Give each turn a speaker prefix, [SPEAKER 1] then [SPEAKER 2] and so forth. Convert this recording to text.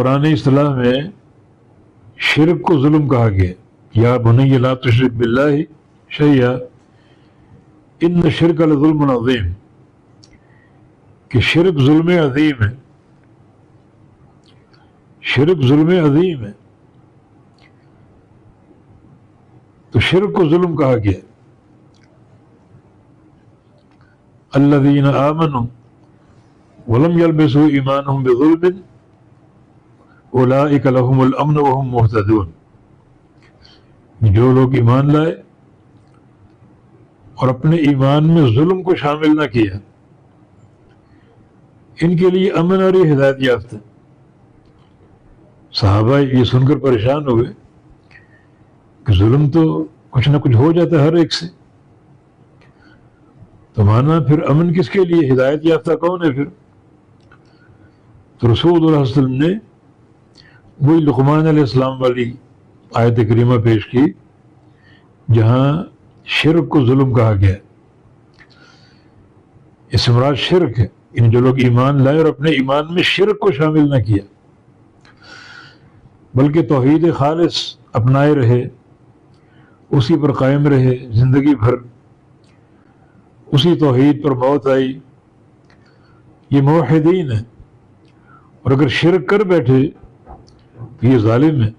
[SPEAKER 1] قرآن اصطلاح میں شرک کو ظلم کہا گیا. یا بنی لا تشرک باللہ شیئا ان الشرک لظلم عظیم، کہ شرک ظلم عظیم ہے. شرک ظلم عظیم ہے، تو شرک کو ظلم کہا گیا. الذین آمنوا ولم یلبسوا ایمانہم بظلم اولئک لہم الامن وہم مہتدون. جو لوگ ایمان لائے اور اپنے ایمان میں ظلم کو شامل نہ کیا، ان کے لیے امن اور یہ ہدایت یافتہ. صحابہ یہ سن کر پریشان ہوئے کہ ظلم تو کچھ نہ کچھ ہو جاتا ہے ہر ایک سے، تو مانا پھر امن کس کے لیے، ہدایت یافتہ کون ہے پھر؟ تو رسول اللہ صلی اللہ علیہ وسلم نے وہی لقمان علیہ السلام والی آیت کریمہ پیش کی جہاں شرک کو ظلم کہا گیا. اس سے مراد شرک ہے، ان جو لوگ ایمان لائے اور اپنے ایمان میں شرک کو شامل نہ کیا بلکہ توحید خالص اپنائے رہے، اسی پر قائم رہے زندگی بھر، اسی توحید پر موت آئی، یہ موحدین ہیں. اور اگر شرک کر بیٹھے تو یہ ظالم ہے.